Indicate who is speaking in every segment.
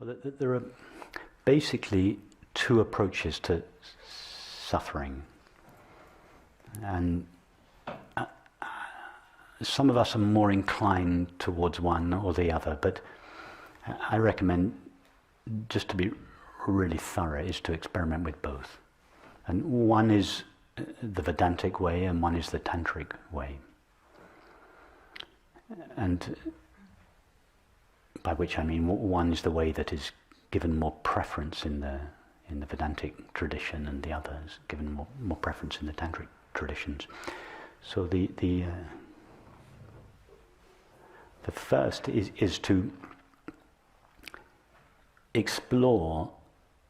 Speaker 1: Well, there are basically two approaches to suffering. And some of us are more inclined towards one or the other, but I recommend, just to be really thorough, is to experiment with both. And one is the Vedantic way and one is the Tantric way. And by which I mean one is the way that is given more preference in the Vedantic tradition, and the other is given more preference in the Tantric traditions. So the first is to explore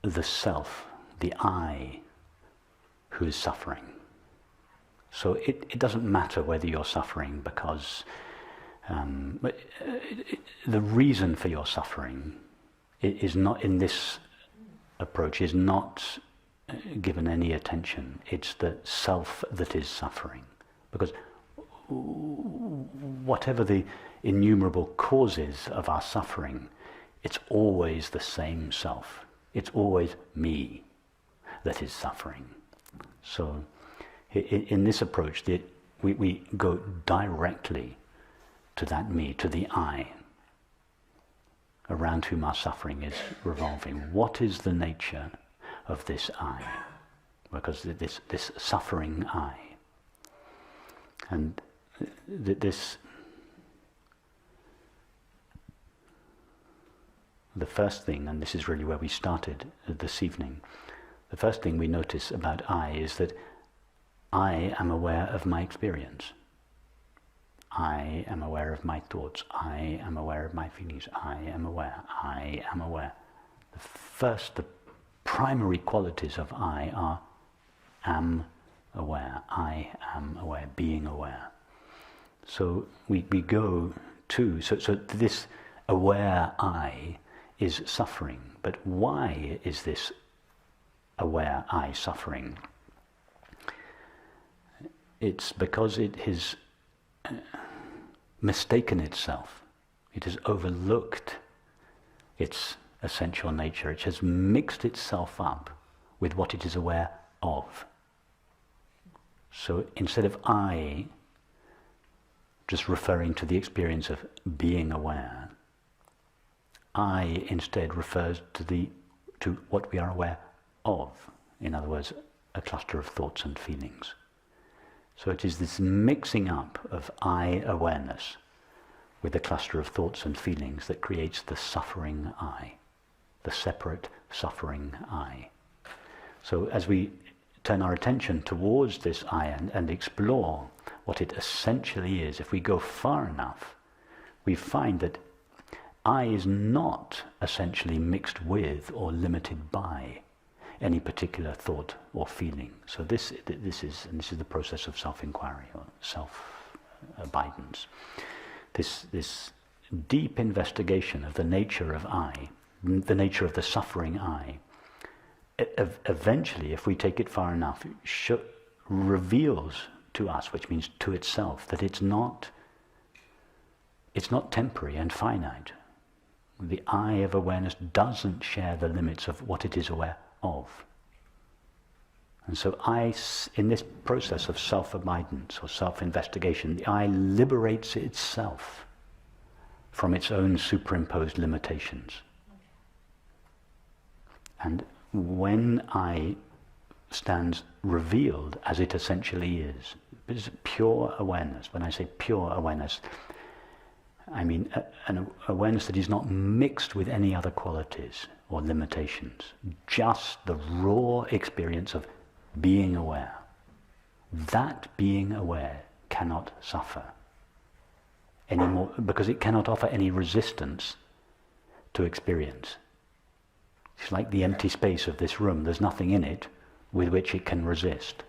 Speaker 1: the self, the I, who is suffering. So it doesn't matter whether you're suffering because the reason for your suffering is not, in this approach, is not given any attention. It's the self that is suffering. Because whatever the innumerable causes of our suffering, it's always the same self. It's always me that is suffering. So in this approach, we go directly to that me, to the I, around whom our suffering is revolving. What is the nature of this I? Because this suffering I. And the first thing, and this is really where we started this evening, the first thing we notice about I is that I am aware of my experience. I am aware of my thoughts. I am aware of my feelings. I am aware. I am aware. The primary qualities of I are am aware. I am aware, being aware. So we go to, so this aware I is suffering. But why is this aware I suffering? It's because it has mistaken itself. It has overlooked its essential nature. It has mixed itself up with what it is aware of. So instead of I just referring to the experience of being aware, I instead refers to what we are aware of. In other words, a cluster of thoughts and feelings. So it is this mixing up of I awareness with a cluster of thoughts and feelings that creates the suffering I, the separate suffering I. So as we turn our attention towards this I and explore what it essentially is, if we go far enough, we find that I is not essentially mixed with or limited by any particular thought or feeling. So this is the process of self-inquiry or self-abidance. This deep investigation of the nature of I, the nature of the suffering I, eventually, if we take it far enough, reveals to us, which means to itself, that it's not temporary and finite. The I of awareness doesn't share the limits of what it is aware of. And so in this process of self-abidance or self-investigation, the I liberates itself from its own superimposed limitations. And when I stands revealed as it essentially is, it's pure awareness. When I say pure awareness, I mean an awareness that is not mixed with any other qualities or limitations, just the raw experience of being aware. That being aware cannot suffer anymore, because it cannot offer any resistance to experience. It's like the empty space of this room. There's nothing in it with which it can resist.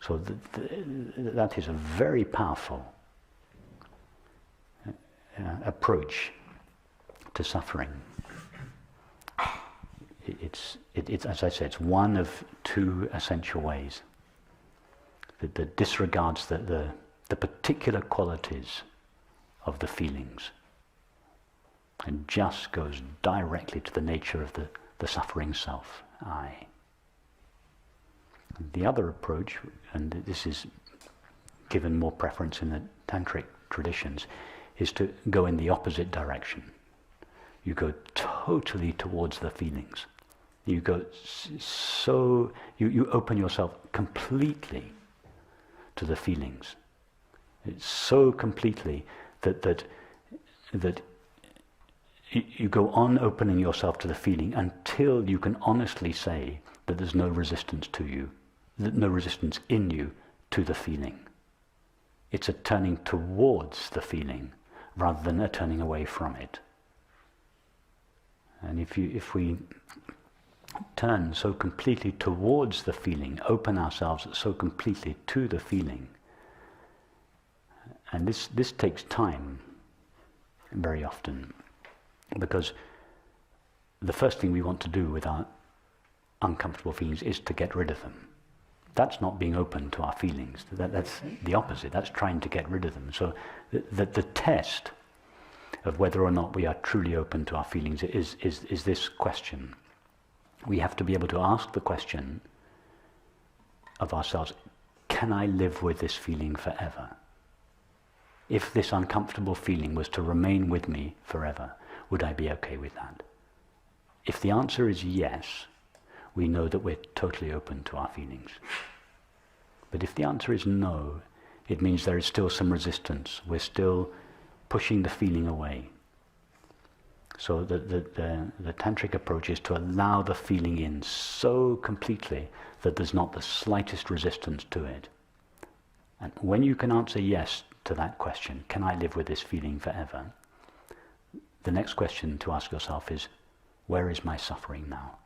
Speaker 1: So that is a very powerful approach to suffering. It's as I said, it's one of two essential ways that disregards the particular qualities of the feelings and just goes directly to the nature of the suffering self, I. The other approach, and this is given more preference in the tantric traditions, is to go in the opposite direction. You go totally towards the feelings. You go you open yourself completely to the feelings. It's so completely that you go on opening yourself to the feeling until you can honestly say that there's no resistance to you, no resistance in you to the feeling. It's a turning towards the feeling rather than a turning away from it. And if we turn so completely towards the feeling, open ourselves so completely to the feeling, and this takes time very often, because the first thing we want to do with our uncomfortable feelings is to get rid of them. That's not being open to our feelings. That's the opposite. That's trying to get rid of them. So the test of whether or not we are truly open to our feelings is this question. We have to be able to ask the question of ourselves, can I live with this feeling forever? If this uncomfortable feeling was to remain with me forever, would I be okay with that? If the answer is yes, we know that we're totally open to our feelings. But if the answer is no, it means there is still some resistance. We're still pushing the feeling away. So the tantric approach is to allow the feeling in so completely that there's not the slightest resistance to it. And when you can answer yes to that question, can I live with this feeling forever? The next question to ask yourself is, where is my suffering now?